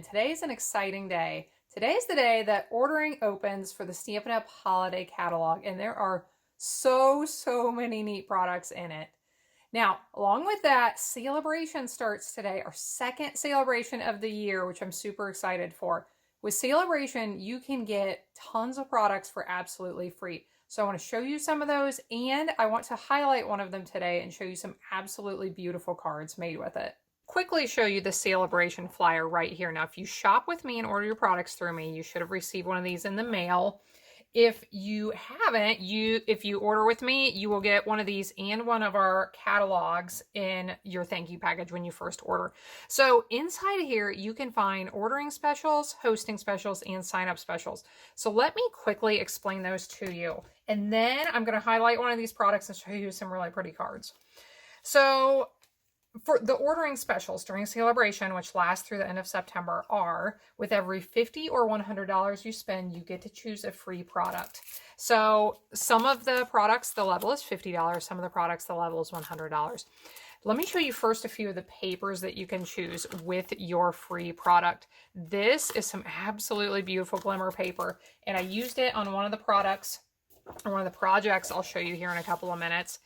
today's an exciting day. Today's the day that ordering opens for the Stampin' Up! Holiday Catalog, and there are so many neat products in it. Now, along with that, Sale-a-bration starts today, our second Sale-a-bration of the year, which I'm super excited for. With Sale-a-bration, you can get tons of products for absolutely free. So I want to show you some of those, and I want to highlight one of them today and show you some absolutely beautiful cards made with it. Quickly show you the Sale-a-bration Flyer right here. Now, if you shop with me and order your products through me, you should have received one of these in the mail. If you haven't, if you order with me, you will get one of these and one of our catalogs in your thank you package when you first order. So inside of here, you can find ordering specials, hosting specials, and sign up specials. So let me quickly explain those to you. And then I'm going to highlight one of these products and show you some really pretty cards. So for the ordering specials during Sale-a-bration, which lasts through the end of September, are with every $50 or $100 you spend, you get to choose a free product. So some of the products, the level is $50. Some of the products, the level is $100. Let me show you first a few of the papers that you can choose with your free product. This is some absolutely beautiful glimmer paper, and I used it on one of the products, or one of the projects I'll show you here in a couple of minutes.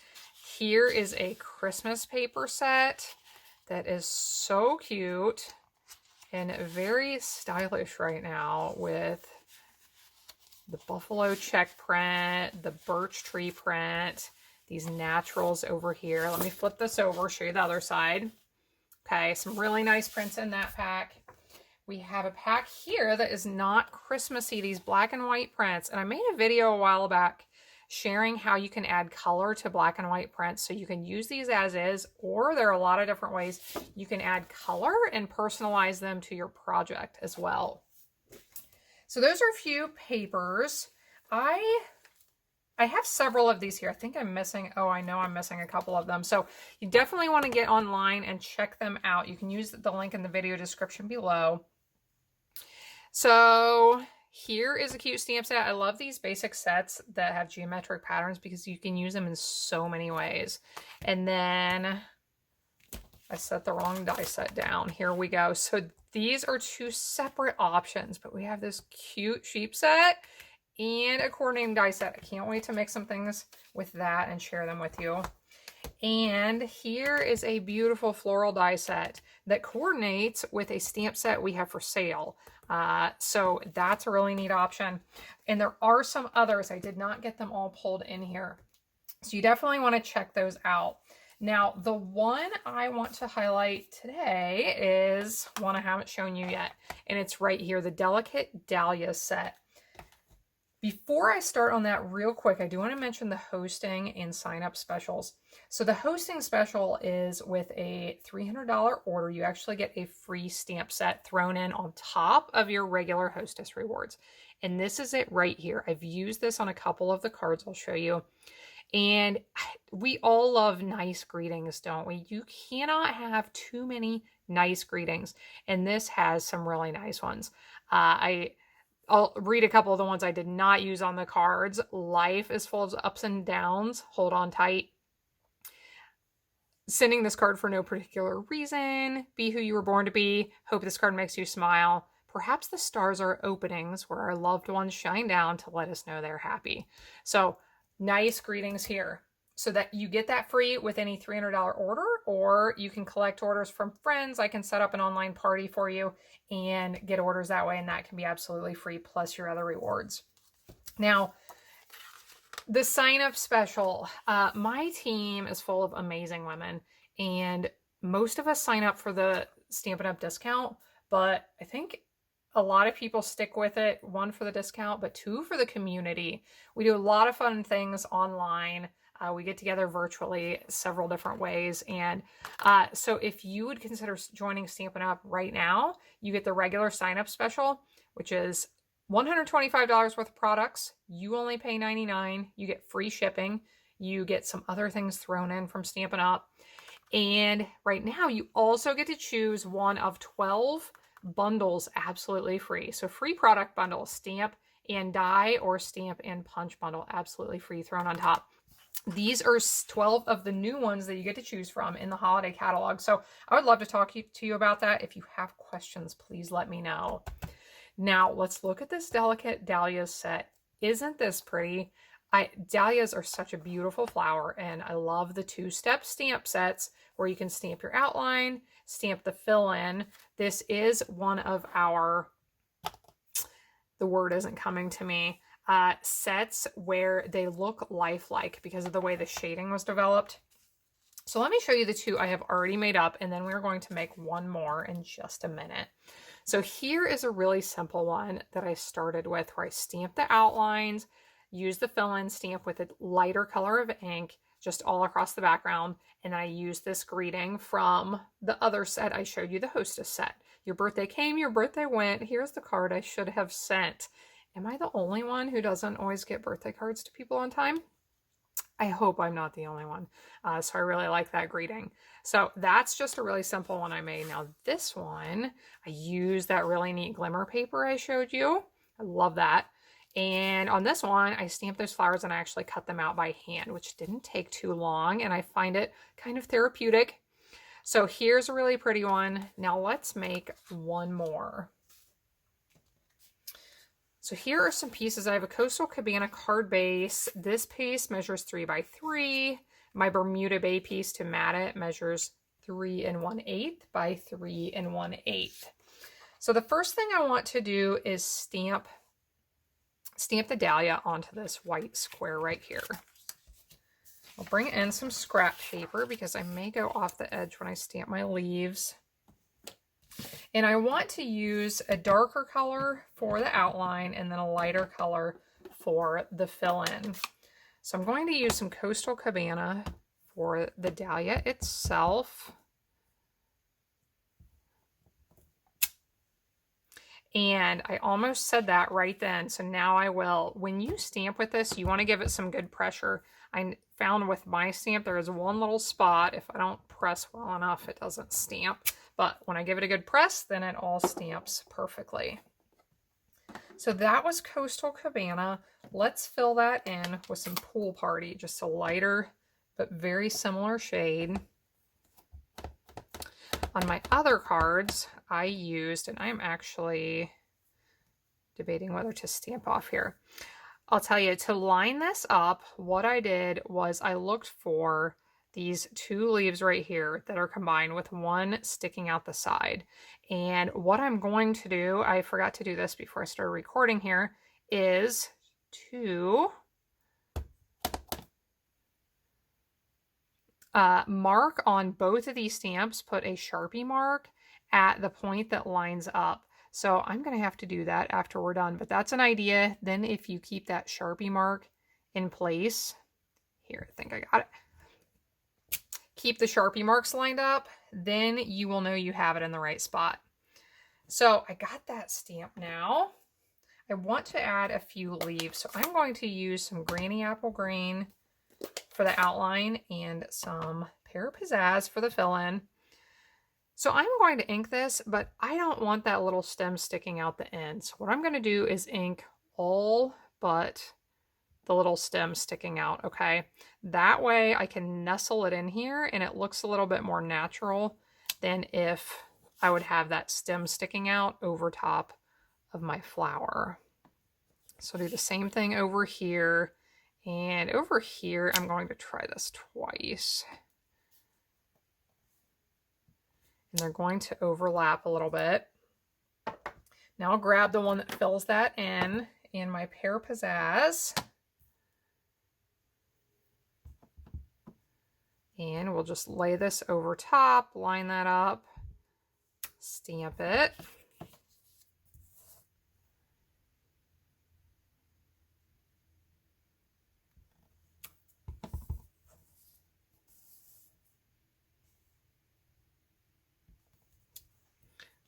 Here is a Christmas paper set that is so cute and very stylish right now with the buffalo check print, the birch tree print, these naturals over here. Let me flip this over, show you the other side. Okay, some really nice prints in that pack. We have a pack here that is not Christmassy, these black and white prints. And I made a video a while back sharing how you can add color to black and white prints. So you can use these as is, or there are a lot of different ways you can add color and personalize them to your project as well. So those are a few papers. I have several of these here. I think I'm missing, oh, I know I'm missing a couple of them. So you definitely want to get online and check them out. You can use the link in the video description below. So here is a cute stamp set. I love these basic sets that have geometric patterns because you can use them in so many ways. And then I set the wrong die set down. Here we go. So these are two separate options, but we have this cute sheep set and a coordinating die set. I can't wait to make some things with that and share them with you. And here is a beautiful floral die set that coordinates with a stamp set we have for sale. So that's a really neat option. And there are some others. I did not get them all pulled in here. So you definitely want to check those out. Now, the one I want to highlight today is one I haven't shown you yet. And it's right here, the Delicate Dahlia set. Before I start on that real quick, I do want to mention the hosting and sign up specials. So the hosting special is with a $300 order, you actually get a free stamp set thrown in on top of your regular hostess rewards. And this is it right here. I've used this on a couple of the cards I'll show you. And we all love nice greetings, don't we? You cannot have too many nice greetings. And this has some really nice ones. I'll read a couple of the ones I did not use on the cards. Life is full of ups and downs. Hold on tight. Sending this card for no particular reason. Be who you were born to be. Hope this card makes you smile. Perhaps the stars are openings where our loved ones shine down to let us know they're happy. So nice greetings here. So that you get that free with any $300 order, or you can collect orders from friends. I can set up an online party for you and get orders that way, and that can be absolutely free, plus your other rewards. Now, the sign-up special. My team is full of amazing women, and most of us sign up for the Stampin' Up! Discount, but I think a lot of people stick with it, one for the discount, but two for the community. We do a lot of fun things online. We get together virtually several different ways. And so if you would consider joining Stampin' Up! Right now, you get the regular sign-up special, which is $125 worth of products. You only pay $99. You get free shipping. You get some other things thrown in from Stampin' Up! And right now, you also get to choose one of 12 bundles absolutely free. So free product bundle, stamp and die, or stamp and punch bundle, absolutely free, thrown on top. These are 12 of the new ones that you get to choose from in the holiday catalog. So I would love to talk to you about that. If you have questions, please let me know. Now let's look at this delicate Dahlia set. Isn't this pretty? Dahlias are such a beautiful flower, and I love the two-step stamp sets where you can stamp your outline, stamp the fill-in. This is one of our, the word isn't coming to me, sets where they look lifelike because of the way the shading was developed. So let me show you the two I have already made up, and then we're going to make one more in just a minute. So here is a really simple one that I started with where I stamped the outlines, used the fill-in stamp with a lighter color of ink just all across the background, and I used this greeting from the other set I showed you, the hostess set. Your birthday came, your birthday went. Here's the card I should have sent. Am I the only one who doesn't always get birthday cards to people on time? I hope I'm not the only one. So I really like that greeting. So that's just a really simple one I made. Now this one, I used that really neat glimmer paper I showed you. I love that. And on this one, I stamped those flowers and I actually cut them out by hand, which didn't take too long. And I find it kind of therapeutic. So here's a really pretty one. Now let's make one more. So here are some pieces. I have a Coastal Cabana card base. This piece measures 3 by 3. My Bermuda Bay piece to mat it measures 3 1/8 by 3 1/8. So the first thing I want to do is stamp the Dahlia onto this white square right here. I'll bring in some scrap paper because I may go off the edge when I stamp my leaves. And I want to use a darker color for the outline and then a lighter color for the fill-in. So I'm going to use some Coastal Cabana for the Dahlia itself. And I almost said that right then, so now I will. When you stamp with this, you want to give it some good pressure. I found with my stamp there is one little spot. If I don't press well enough, it doesn't stamp. But when I give it a good press, then it all stamps perfectly. So that was Coastal Cabana. Let's fill that in with some Pool Party, just a lighter but very similar shade. On my other cards, I used, and I'm actually debating whether to stamp off here. I'll tell you, to line this up, what I did was I looked for these 2 leaves right here that are combined with one sticking out the side. And what I'm going to do, I forgot to do this before I started recording here, is to mark on both of these stamps, put a Sharpie mark at the point that lines up. So I'm going to have to do that after we're done, but that's an idea. Then if you keep that Sharpie mark in place, here, I think I got it. Keep the Sharpie marks lined up, then you will know you have it in the right spot. So I got that stamp now. I want to add a few leaves, so I'm going to use some Granny Apple Green for the outline and some Pear Pizzazz for the fill-in. So I'm going to ink this, but I don't want that little stem sticking out the end. So what I'm going to do is ink all but the little stem sticking out, okay? That way I can nestle it in here and it looks a little bit more natural than if I would have that stem sticking out over top of my flower. So do the same thing over here. And over here, I'm going to try this twice. And they're going to overlap a little bit. Now I'll grab the one that fills that in my Pear Pizzazz. And we'll just lay this over top, line that up, stamp it.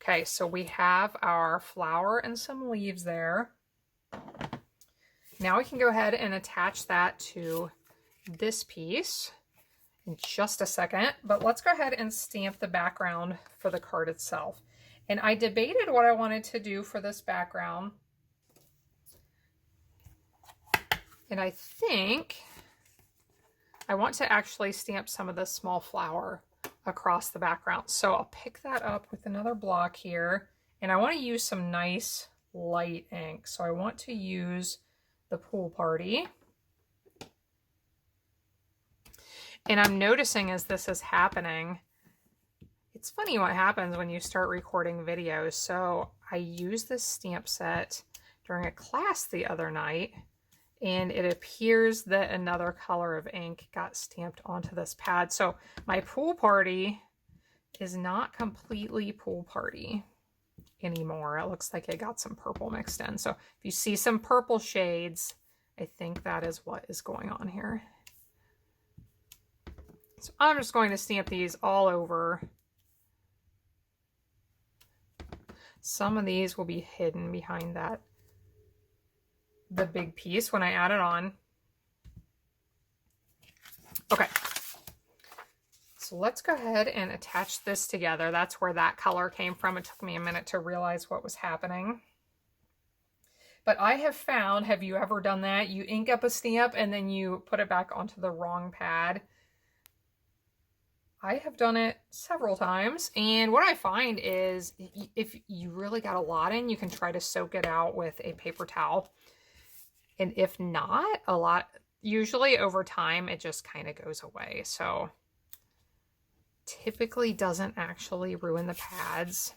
Okay, so we have our flower and some leaves there. Now we can go ahead and attach that to this piece in just a second, but let's go ahead and stamp the background for the card itself. And I debated what I wanted to do for this background. And I think I want to actually stamp some of this small flower across the background. So I'll pick that up with another block here, and I want to use some nice light ink. So I want to use the Pool Party. And I'm noticing as this is happening, it's funny what happens when you start recording videos. So I used this stamp set during a class the other night, and it appears that another color of ink got stamped onto this pad. So my Pool Party is not completely Pool Party anymore. It looks like it got some purple mixed in. So if you see some purple shades, I think that is what is going on here. So I'm just going to stamp these all over. Some of these will be hidden behind the big piece when I add it on. Okay. So let's go ahead and attach this together. That's where that color came from. It took me a minute to realize what was happening. But I have found, have you ever done that? You ink up a stamp and then you put it back onto the wrong pad. I have done it several times, and what I find is if you really got a lot in, you can try to soak it out with a paper towel. And if not, usually over time, it just kind of goes away. So typically doesn't actually ruin the pads.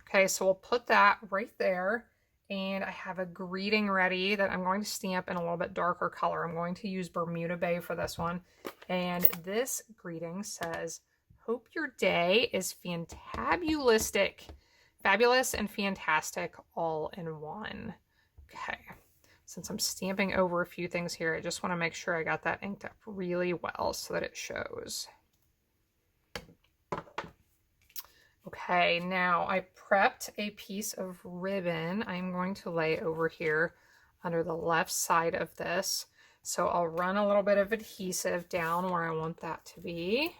Okay, so we'll put that right there. And I have a greeting ready that I'm going to stamp in a little bit darker color. I'm going to use Bermuda Bay for this one. And this greeting says, "Hope your day is fantabulistic, fabulous and fantastic all in one." Okay, since I'm stamping over a few things here, I just want to make sure I got that inked up really well so that it shows. Okay, now I prepped a piece of ribbon I'm going to lay over here under the left side of this. So I'll run a little bit of adhesive down where I want that to be.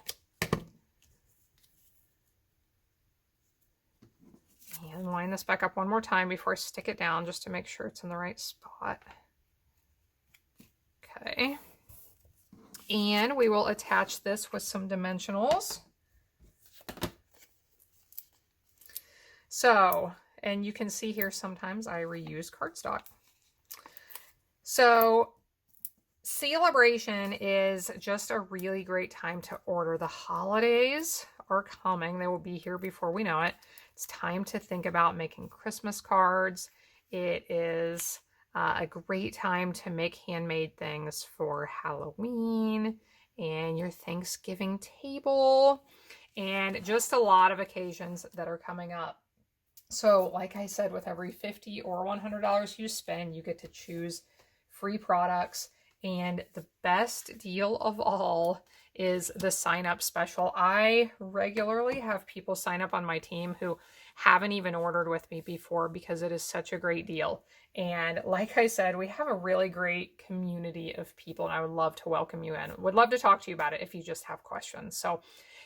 And line this back up one more time before I stick it down just to make sure it's in the right spot. Okay. And we will attach this with some dimensionals. So, and you can see here sometimes I reuse cardstock. So Sale-a-bration is just a really great time to order. The holidays are coming. They will be here before we know it. It's time to think about making Christmas cards. It is a great time to make handmade things for Halloween and your Thanksgiving table and just a lot of occasions that are coming up. So like I said, with every $50 or $100 you spend, you get to choose free products. And the best deal of all is the sign up special. I regularly have people sign up on my team who haven't even ordered with me before because it is such a great deal. And like I said, we have a really great community of people, and I would love to welcome you in. Would love to talk to you about it if you just have questions. So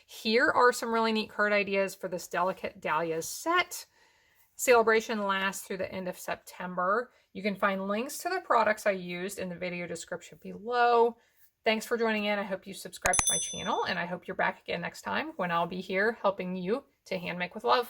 here are some really neat card ideas for this Delicate Dahlia set. Sale-a-bration lasts through the end of September. You can find links to the products I used in the video description below. Thanks for joining in. I hope you subscribe to my channel, and I hope you're back again next time when I'll be here helping you to hand make with love.